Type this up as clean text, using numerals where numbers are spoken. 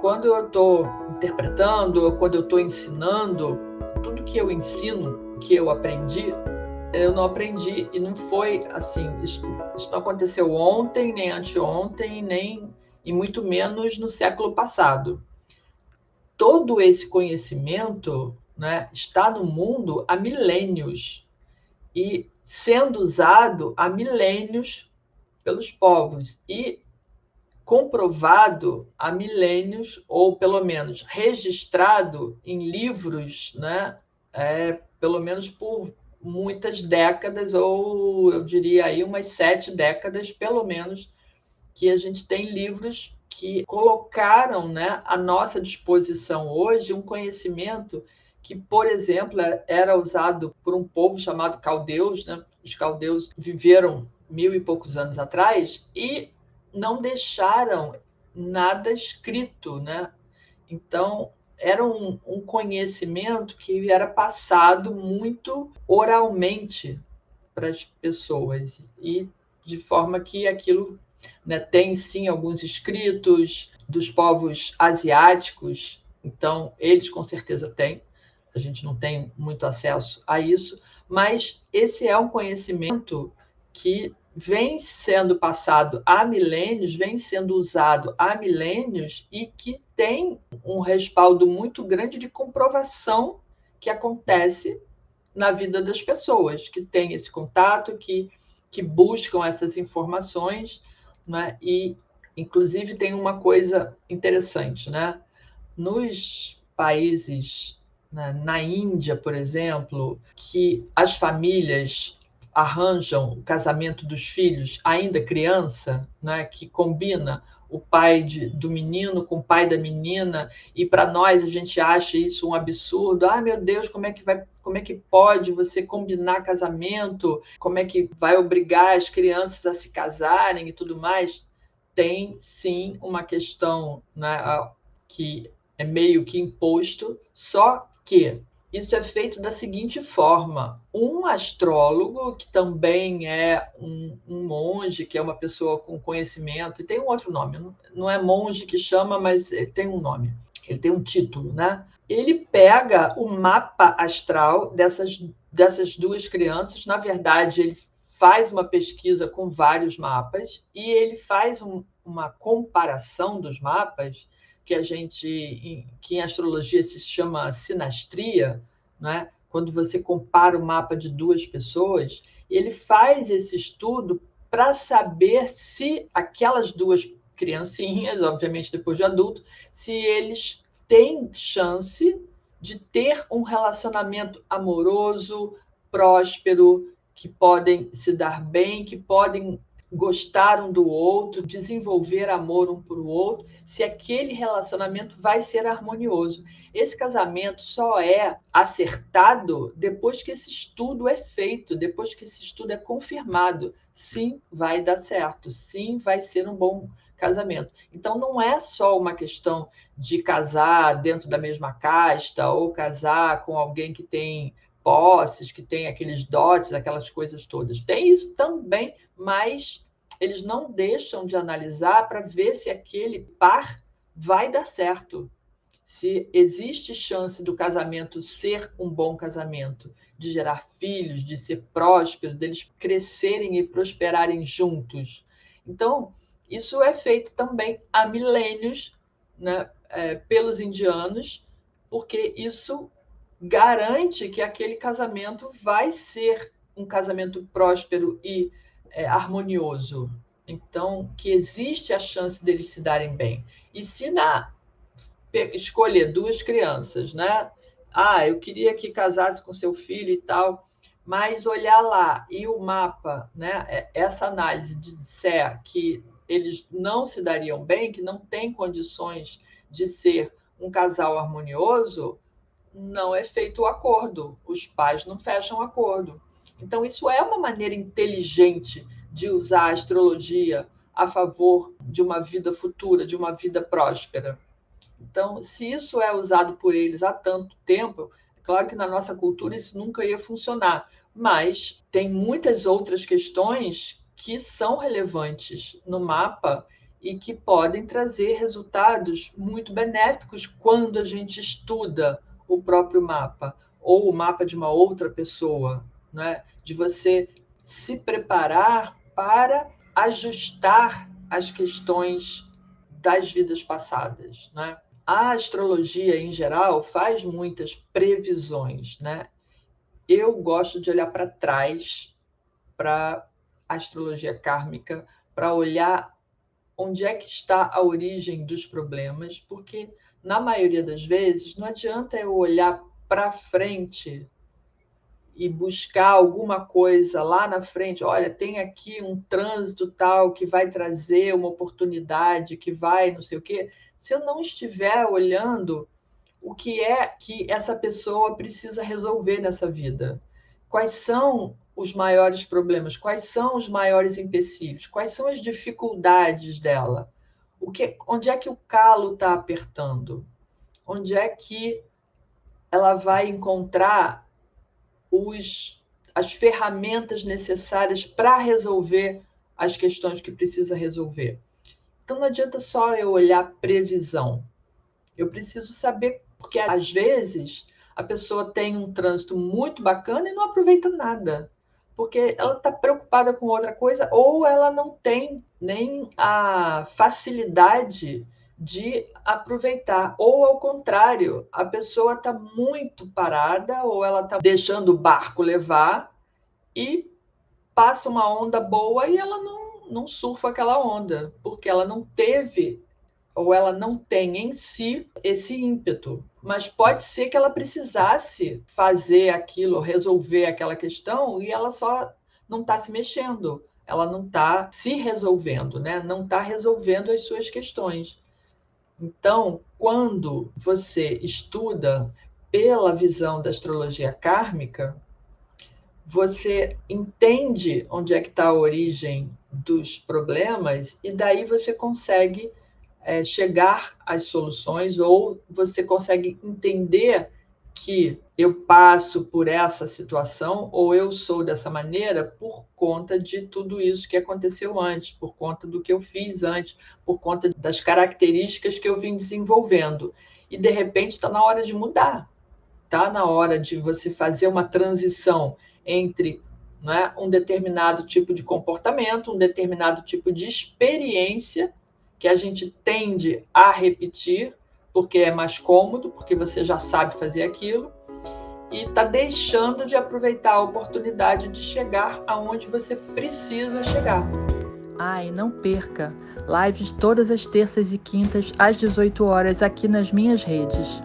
Quando eu estou interpretando, ou quando eu estou ensinando, tudo que eu ensino, que eu aprendi, eu não aprendi e não foi assim. Isso não aconteceu ontem, nem anteontem, nem e muito menos no século passado. Todo esse conhecimento, né, está no mundo há milênios e sendo usado há milênios pelos povos e comprovado há milênios, ou pelo menos registrado em livros, né, pelo menos por muitas décadas, ou eu diria aí umas 7 décadas, pelo menos, que a gente tem livros que colocaram, né, à nossa disposição hoje um conhecimento que, por exemplo, era usado por um povo chamado caldeus, né? Os caldeus viveram 1000 e poucos anos atrás e não deixaram nada escrito, né? Então, era um conhecimento que era passado muito oralmente para as pessoas e de forma que aquilo, né, tem sim alguns escritos dos povos asiáticos, então eles com certeza têm, a gente não tem muito acesso a isso, mas esse é um conhecimento que vem sendo passado há milênios, vem sendo usado há milênios e que tem um respaldo muito grande de comprovação que acontece na vida das pessoas que têm esse contato, que buscam essas informações, né? E, inclusive, tem uma coisa interessante, né? Nos países, né, na Índia, por exemplo, que as famílias arranjam o casamento dos filhos ainda criança, né, que combina o pai do menino com o pai da menina, e para nós a gente acha isso um absurdo. Ah, meu Deus, como é que pode você combinar casamento? Como é que vai obrigar as crianças a se casarem e tudo mais? Tem sim uma questão, né, que é meio que imposto, só que isso é feito da seguinte forma: um astrólogo, que também é um monge, que é uma pessoa com conhecimento, e tem um outro nome, não é monge que chama, mas ele tem um nome, ele tem um título, né? Ele pega o mapa astral dessas duas crianças, na verdade, ele faz uma pesquisa com vários mapas e ele faz uma comparação dos mapas que em astrologia se chama sinastria, né? Quando você compara o mapa de duas pessoas, ele faz esse estudo para saber se aquelas duas criancinhas, obviamente depois de adulto, se eles têm chance de ter um relacionamento amoroso, próspero, que podem se dar bem, que podem gostar um do outro, desenvolver amor um para o outro, se aquele relacionamento vai ser harmonioso. Esse casamento só é acertado depois que esse estudo é feito, depois que esse estudo é confirmado. Sim, vai dar certo, sim, vai ser um bom casamento. Então, não é só uma questão de casar dentro da mesma casta ou casar com alguém que tem posses, que tem aqueles dotes, aquelas coisas todas. Tem isso também, mas eles não deixam de analisar para ver se aquele par vai dar certo, se existe chance do casamento ser um bom casamento, de gerar filhos, de ser próspero, deles crescerem e prosperarem juntos. Então, isso é feito também há milênios, né, pelos indianos, porque isso garante que aquele casamento vai ser um casamento próspero e harmonioso. Então, que existe a chance deles se darem bem. E se escolher duas crianças, né? Ah, eu queria que casasse com seu filho e tal, mas olhar lá e o mapa, né? Essa análise disser que eles não se dariam bem, que não tem condições de ser um casal harmonioso, não é feito o acordo, os pais não fecham acordo. Então, isso é uma maneira inteligente de usar a astrologia a favor de uma vida futura, de uma vida próspera. Então, se isso é usado por eles há tanto tempo, é claro que na nossa cultura isso nunca ia funcionar, mas tem muitas outras questões que são relevantes no mapa e que podem trazer resultados muito benéficos quando a gente estuda o próprio mapa ou o mapa de uma outra pessoa, né? De você se preparar para ajustar as questões das vidas passadas, né? A astrologia, em geral, faz muitas previsões, né? Eu gosto de olhar para trás, para a astrologia kármica, para olhar onde é que está a origem dos problemas, porque, na maioria das vezes, não adianta eu olhar para frente e buscar alguma coisa lá na frente. Olha, tem aqui um trânsito tal que vai trazer uma oportunidade, que vai não sei o quê. Se eu não estiver olhando o que é que essa pessoa precisa resolver nessa vida, quais são os maiores problemas, quais são os maiores empecilhos, quais são as dificuldades dela, onde é que o calo está apertando, onde é que ela vai encontrar as ferramentas necessárias para resolver as questões que precisa resolver. Então não adianta só eu olhar previsão. Eu preciso saber, porque às vezes a pessoa tem um trânsito muito bacana e não aproveita nada, porque ela está preocupada com outra coisa ou ela não tem nem a facilidade de aproveitar, ou ao contrário, a pessoa está muito parada ou ela está deixando o barco levar e passa uma onda boa e ela não surfa aquela onda, porque ela não teve ou ela não tem em si esse ímpeto. Mas pode ser que ela precisasse fazer aquilo, resolver aquela questão, e ela só não está se mexendo, ela não está se resolvendo, né? Não está resolvendo as suas questões. Então, quando você estuda pela visão da astrologia kármica, você entende onde é que está a origem dos problemas e daí você consegue chegar às soluções, ou você consegue entender que eu passo por essa situação ou eu sou dessa maneira por conta de tudo isso que aconteceu antes, por conta do que eu fiz antes, por conta das características que eu vim desenvolvendo. E, de repente, está na hora de mudar. Está na hora de você fazer uma transição entre, né, um determinado tipo de comportamento, um determinado tipo de experiência que a gente tende a repetir, porque é mais cômodo, porque você já sabe fazer aquilo, e está deixando de aproveitar a oportunidade de chegar aonde você precisa chegar. Ai, não perca! Lives todas as terças e quintas, às 18 horas, aqui nas minhas redes.